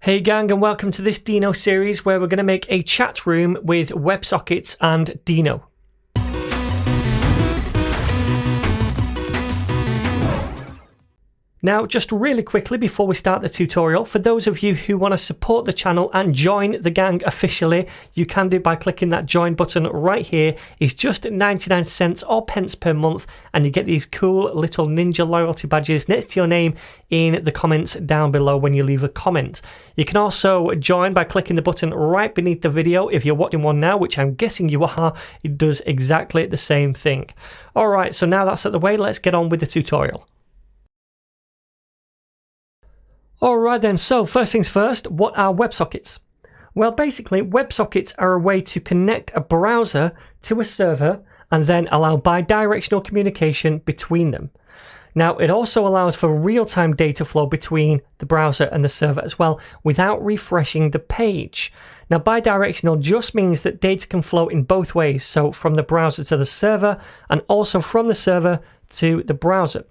Hey gang, and welcome to this Deno series where we're going to make a chat room with WebSockets and Deno. Now, just really quickly before we start the tutorial, for those of you who want to support the channel and join the gang officially, you can do by clicking that join button right here. It's just 99 cents or pence per month, and you get these cool little ninja loyalty badges next to your name in the comments down below when you leave a comment. You can also join by clicking the button right beneath the video. If you're watching one now, which I'm guessing you are, it does exactly the same thing. Alright, so now that's out the way, let's get on with the tutorial. Alright then, so first things first, what are WebSockets? Well, basically, WebSockets are a way to connect a browser to a server and then allow bi-directional communication between them. Now, it also allows for real-time data flow between the browser and the server as well, without refreshing the page. Now, bi-directional just means that data can flow in both ways, so from the browser to the server, and also from the server to the browser.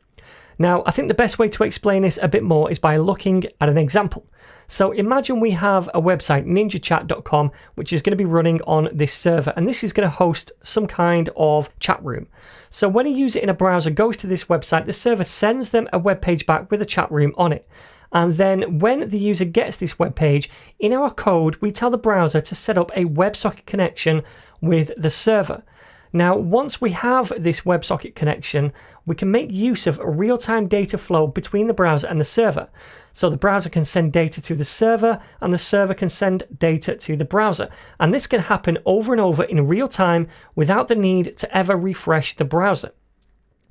Now, I think the best way to explain this a bit more is by looking at an example. So imagine we have a website, ninjachat.com, which is going to be running on this server, and this is going to host some kind of chat room. So when a user in a browser goes to this website, the server sends them a web page back with a chat room on it. And then when the user gets this web page, in our code, we tell the browser to set up a WebSocket connection with the server. Now, once we have this WebSocket connection, we can make use of real-time data flow between the browser and the server. So the browser can send data to the server, and the server can send data to the browser. And this can happen over and over in real time without the need to ever refresh the browser.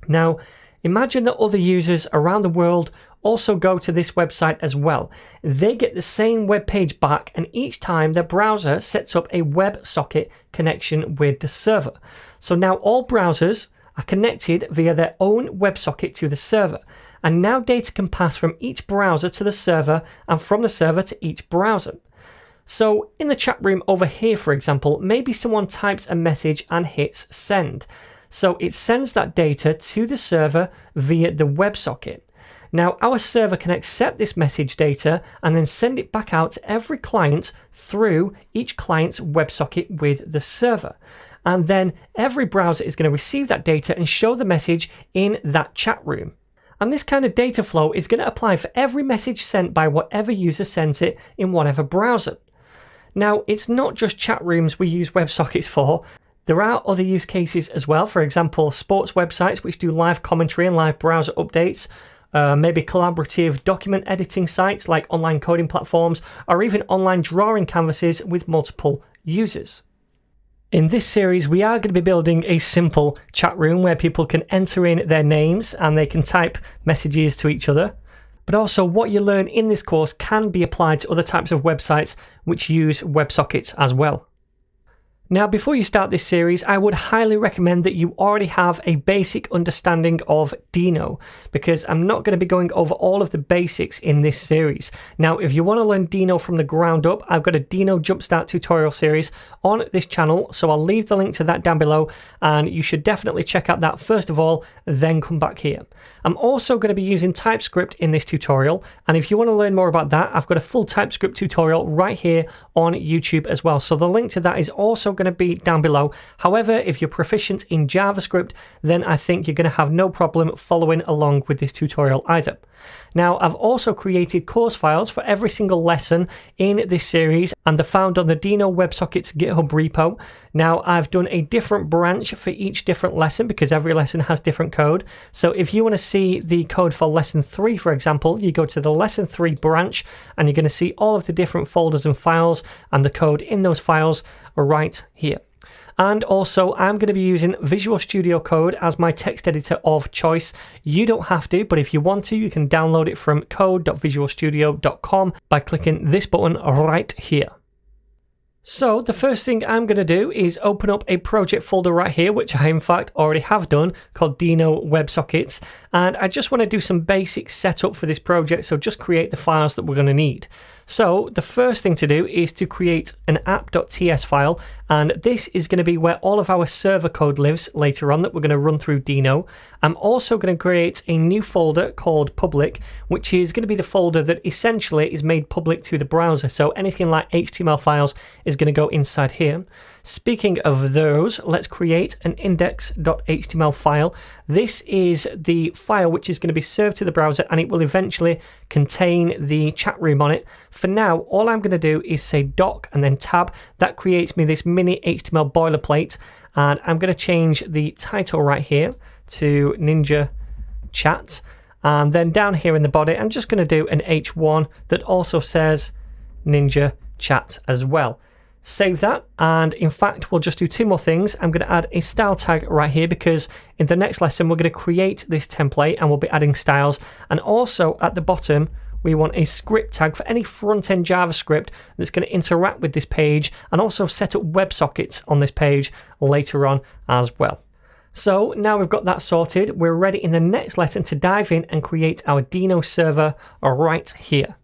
Now, imagine that other users around the world also go to this website as well. They get the same web page back, and each time their browser sets up a WebSocket connection with the server. So now all browsers are connected via their own WebSocket to the server, and now data can pass from each browser to the server and from the server to each browser. So in the chat room over here, for example, maybe someone types a message and hits send. So it sends that data to the server via the WebSocket. Now, our server can accept this message data and then send it back out to every client through each client's WebSocket with the server. And then every browser is going to receive that data and show the message in that chat room. And this kind of data flow is going to apply for every message sent by whatever user sends it in whatever browser. Now, it's not just chat rooms we use WebSockets for. There are other use cases as well. For example, sports websites which do live commentary and live browser updates. Maybe collaborative document editing sites like online coding platforms, or even online drawing canvases with multiple users. In this series, we are going to be building a simple chat room where people can enter in their names and they can type messages to each other. But also what you learn in this course can be applied to other types of websites which use WebSockets as well. Now, before you start this series, I would highly recommend that you already have a basic understanding of Deno, because I'm not going to be going over all of the basics in this series. Now, if you want to learn Deno from the ground up, I've got a Deno Jumpstart tutorial series on this channel, so I'll leave the link to that down below, and you should definitely check out that first of all, then come back here. I'm also going to be using TypeScript in this tutorial, and if you want to learn more about that, I've got a full TypeScript tutorial right here on YouTube as well, so the link to that is also going to be down below. However, if you're proficient in JavaScript, then I think you're going to have no problem following along with this tutorial either. Now, I've also created course files for every single lesson in this series, and they're found on the Deno WebSockets GitHub repo. Now, I've done a different branch for each different lesson because every lesson has different code. So if you want to see the code for lesson 3, for example, you go to the lesson 3 branch and you're going to see all of the different folders and files, and the code in those files are right here. And also, I'm going to be using Visual Studio Code as my text editor of choice. You don't have to, but if you want to, you can download it from code.visualstudio.com by clicking this button right here. So the first thing I'm going to do is open up a project folder right here, which I in fact already have done, called Deno WebSockets. And I just want to do some basic setup for this project, so just create the files that we're going to need. So the first thing to do is to create an app.ts file, and this is going to be where all of our server code lives later on that we're going to run through Deno. I'm also going to create a new folder called public, which is going to be the folder that essentially is made public to the browser. So anything like HTML files is going to go inside here. Speaking of those, let's create an index.html file. This is the file which is going to be served to the browser, and it will eventually contain the chat room on it. For now, all I'm going to do is say doc and then tab. That creates me this mini HTML boilerplate, and I'm going to change the title right here to Ninja Chat. And then down here in the body, I'm just going to do an H1 that also says Ninja Chat as well. Save that, and in fact we'll just do two more things. I'm going to add a style tag right here because in the next lesson we're going to create this template and we'll be adding styles. And also at the bottom we want a script tag for any front-end JavaScript that's going to interact with this page, and also set up WebSockets on this page later on as well. So now we've got that sorted, we're ready in the next lesson to dive in and create our Deno server right here.